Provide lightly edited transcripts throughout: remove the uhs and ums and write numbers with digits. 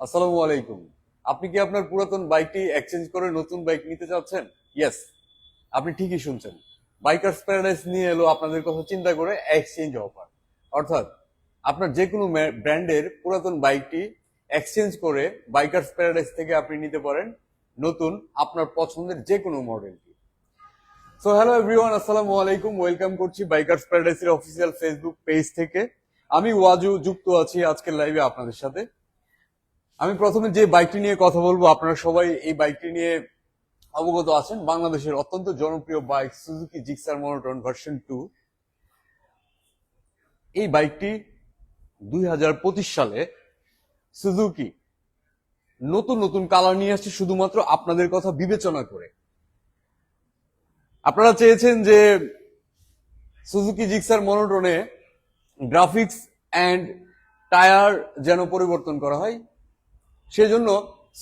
আসসালামু আলাইকুম। আপনি কি আপনার পুরাতন বাইকটি এক্সচেঞ্জ করে নতুন বাইক নিতে চাচ্ছেন? ইয়েস, আপনি ঠিকই শুনছেন। বাইকার্স প্যারাডাইস নিয়ে এলো আপনাদের কথা চিন্তা করে এক্সচেঞ্জ অফার। অর্থাৎ আপনার যে কোনো ব্র্যান্ডের পুরাতন বাইকটি এক্সচেঞ্জ করে বাইকার্স প্যারাডাইস থেকে আপনি নিতে পারেন নতুন আপনার পছন্দের যে কোনো মডেলটি। সো হ্যালো এভরিওয়ান, আসসালামু আলাইকুম। ওয়েলকাম করছি বাইকার্স প্যারাডাইসের অফিসিয়াল ফেসবুক পেজ থেকে। আমি ওয়াজু যুক্ত আছি আজকের লাইভে আপনাদের সাথে। আমি প্রথমে যে বাইকটি নিয়ে কথা বলবো, আপনারা সবাই এই বাইকটি নিয়ে অবগত আছেন। বাংলাদেশের অত্যন্ত জনপ্রিয় bike Suzuki Gixxer monotone version 2। এই বাইকটি 2025 সালে সুজুকি নতুন নতুন কালার নিয়ে আসছে শুধুমাত্র আপনাদের কথা বিবেচনা করে। আপনারা চেয়েছেন যে সুজুকি জিক্সার মনোটনে গ্রাফিক্স অ্যান্ড টায়ার যেন পরিবর্তন করা হয়, সেজন্য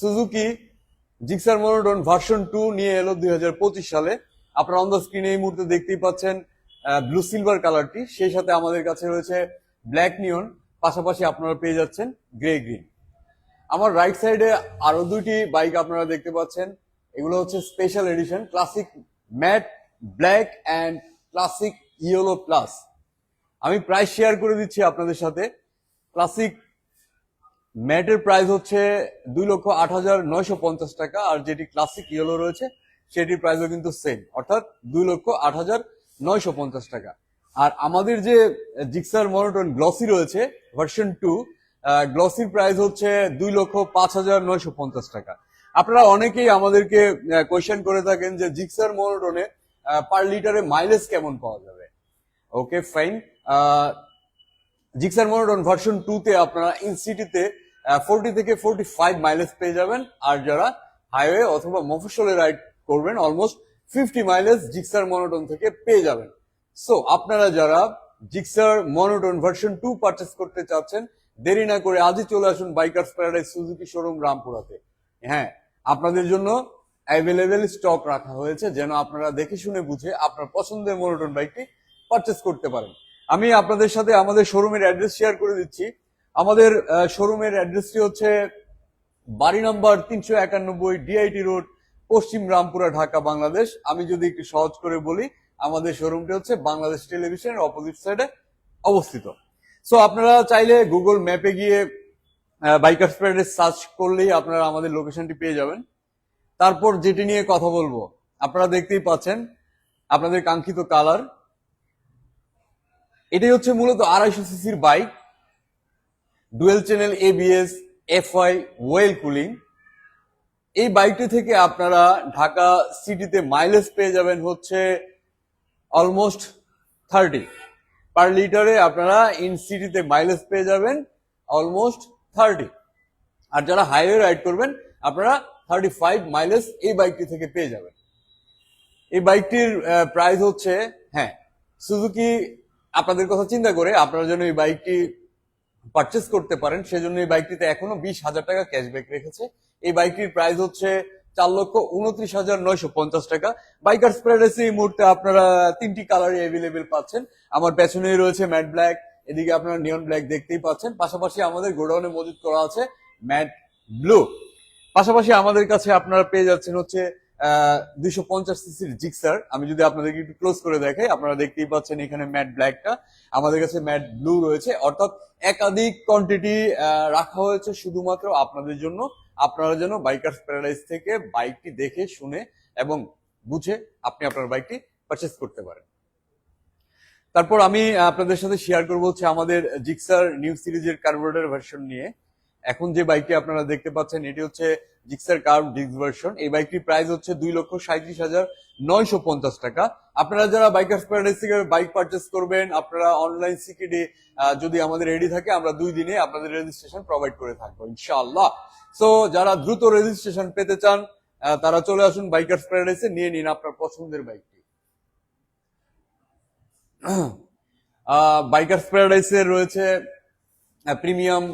সুজুকি জিক্সার মনোটন ভার্সন 2 নিয়ে এলো 2025 সালে। আপনারা অন দ্য স্ক্রিনে এই মুহূর্তে দেখতেই পাচ্ছেন ব্লু সিলভার কালারটি, সেই সাথে আমাদের কাছে রয়েছে ব্ল্যাক নিয়ন, পাশাপাশি আপনারা পেয়ে যাচ্ছেন গ্রে গ্রিন। আমার রাইট সাইডে আরো দুইটি বাইক আপনারা দেখতে পাচ্ছেন। এগুলো হচ্ছে special edition classic matte black and classic yellow plus. আমি প্রাইস শেয়ার করে দিচ্ছি আপনাদের সাথে। ক্লাসিক ম্যাটের প্রাইস হচ্ছে 2,08,950 টাকা, আর যেটি ক্লাসিক ইয়েলো রয়েছে সেটির প্রাইসও কিন্তু সেম, অর্থাৎ 2,08,950 টাকা। আর আমাদের যে জিক্সার মনোটন গ্লসি রয়েছে ভার্সন 2, গ্লসির প্রাইস হচ্ছে 2,05,950 টাকা। আপনারা অনেকেই আমাদেরকে কোয়েশ্চেন করে থাকেন যে জিক্সার মনোটনে পার লিটারে মাইলেজ কেমন পাওয়া যাবে। Okay fine. Gixxer monotone version 2 তে আপনারা ইন সিটিতে 40 থেকে 45 মাইলেজ পেয়ে যাবেন, আর যারা হাইওয়ে অথবা মফস্বলে রাইড করবেন অলমোস্ট 50 মাইলেজ জিক্সার মনোটন থেকে পেয়ে যাবেন। সো আপনারা যারা জিক্সার মনোটন ভার্সন 2 পারচেস করতে চাচ্ছেন, দেরি না করে আজই চলে আসুন বাইকার্স প্যারাডাইস সুজুকি শোরুম রামপুরাতে। হ্যাঁ, আপনাদের জন্য অ্যাভেলেবেল স্টক রাখা হয়েছে যেন আপনারা দেখে শুনে বুঝে আপনার পছন্দের মনোটন বাইকটি পারচেস করতে পারেন। আমি আপনাদের সাথে আমাদের শোরুমের অ্যাড্রেস শেয়ার করে দিচ্ছি। আমাদের শোরুমের অ্যাড্রেসটি হচ্ছে বাড়ি নাম্বার 391, ডিআইটি রোড, পশ্চিম রামপুরা, ঢাকা, বাংলাদেশ। আমি যদি একটু সহজ করে বলি, আমাদের শোরুমটি হচ্ছে বাংলাদেশ টেলিভিশনের অপোজিট সাইডে অবস্থিত। সো আপনারা চাইলে গুগল ম্যাপে গিয়ে বাইকার্স প্যারাডাইস সার্চ করলেই আপনারা আমাদের লোকেশনটি পেয়ে যাবেন। তারপর যেটি নিয়ে কথা বলবো, আপনারা দেখতেই পাচ্ছেন আপনাদের কাঙ্ক্ষিত কালার। এটাই হচ্ছে মূলত 250 সিসির bike, dual channel ABS, FI, well cooling. এই বাইকটি থেকে আপনারা ঢাকা সিটিতে মাইলেজ পেয়ে যাবেন হচ্ছে অলমোস্ট 30 পার লিটারে। আপনারা ইন সিটিতে মাইলেজ পেয়ে যাবেন অলমোস্ট 30, আর যারা হাইওয়ে রাইড করবেন আপনারা 35 মাইলেজ এই বাইকটি থেকে পেয়ে যাবেন। এই বাইকটির প্রাইস হচ্ছে, হ্যাঁ, সুজুকি আপনাদের কথা চিন্তা করে আপনারা যেন এই বাইকটি পারচেস করতে পারেন সেজন্য এই বাইকটিতে এখনো 20,000 টাকা ক্যাশব্যাক রেখেছে। এই বাইকটির প্রাইস হচ্ছে 4,29,950 টাকা। বাইকার্স প্যারাডাইসে এই মুহূর্তে আপনারা 3টি কালারই অ্যাভেলেবেল পাচ্ছেন। আমার পেছনেই রয়েছে ম্যাট ব্ল্যাক, এদিকে আপনারা নিয়ন ব্ল্যাক দেখতেই পাচ্ছেন। পাশাপাশি আমাদের গোডাউনে মজুত করা আছে ম্যাট ব্লু। পাশাপাশি আমাদের কাছে আপনারা পেয়ে যাচ্ছেন হচ্ছে 250 সিসির জিক্সার। আমি যদি আপনাদেরকে একটু ক্লোজ করে দেখাই, আপনারা দেখতেই পাচ্ছেন এখানে ম্যাট ব্ল্যাকটা, আমাদের কাছে ম্যাট ব্লু রয়েছে। অর্থাৎ একাধিক কোয়ান্টিটি রাখা হয়েছে শুধুমাত্র আপনাদের জন্য। আপনারা যেন বাইকার্স প্যারাডাইস থেকে বাইকটি দেখে শুনে এবং বুঝে আপনি আপনার বাইকটি পারচেস করতে পারেন। তারপর আমি আপনাদের সাথে শেয়ার করবো হচ্ছে আমাদের জিক্সার নিউ সিরিজের কার্বোরেটর ভার্সন নিয়ে। এখন যে বাইকটি আপনারা দেখতে পাচ্ছেন এটি হচ্ছে জিক্সার কার্ভ ডিস্ক ভার্সন। এই বাইকটির প্রাইস হচ্ছে 2,37,950 টাকা। আপনারা যারা বাইকার্স প্যারাডাইস থেকে বাইক পারচেস করবেন, আপনারা অনলাইন সিকিডি যদি আমাদের রেডি থাকে, আমরা 2 দিনে আপনাদের রেজিস্ট্রেশন প্রোভাইড করে থাকবো ইনশাআল্লাহ। সো যারা দ্রুত রেজিস্ট্রেশন পেতে চান তারা চলে আসুন বাইকার্স প্যারাডাইসে, নিয়ে নিন আপনার পছন্দের বাইকটি। বাইকার্স প্যারাডাইসে রয়েছে premium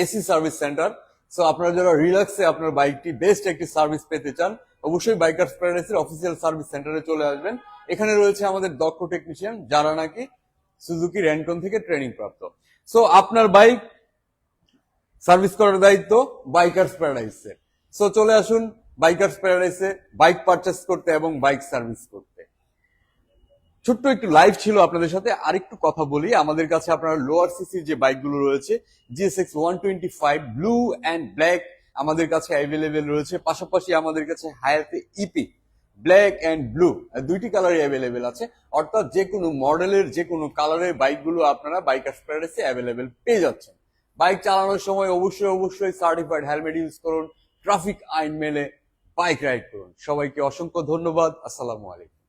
AC service centre. So আপনারা যারা রিল্যাক্সে আপনার বাইকটি বেস্ট একটি সার্ভিস পেতে চান, অবশ্যই বাইকার্স প্যারাডাইসের অফিসিয়াল সার্ভিস সেন্টারে চলে আসবেন। এখানে রয়েছে আমাদের দক্ষ টেকনিশিয়ান যারা নাকি সুজুকি র্যানকন থেকে ট্রেনিং প্রাপ্ত। সো আপনার বাইক সার্ভিস করার দায়িত্ব বাইকার্স প্যারাডাইসের। সো চলে আসুন বাইকার্স প্যারাডাইসে বাইক পারচেস করতে এবং বাইক সার্ভিস করতে। ছোট্ট একটু লাইভ ছিল আপনাদের সাথে। আরেকটু কথা বলি, আমাদের কাছে আপনার লোয়ার সিসির যে বাইকগুলো রয়েছে GSX 125 ব্লু অ্যান্ড ব্ল্যাক আমাদের কাছে অ্যাভেলেবেল রয়েছে। পাশাপাশি আমাদের কাছে হায়াতে ইপি ব্ল্যাক অ্যান্ড ব্লু দুইটি কালারই অ্যাভেলেবেল আছে। অর্থাৎ যে কোনো মডেলের যে কোনো কালারের বাইকগুলো আপনারা বাইকার্স প্যারাডাইসে অ্যাভেলেবেল পেয়ে যাচ্ছেন। বাইক চালানোর সময় অবশ্যই সার্টিফাইড হেলমেট ইউজ করুন, ট্রাফিক আইন মেনে বাইক রাইড করুন। সবাইকে অসংখ্য ধন্যবাদ। আসসালামু আলাইকুম।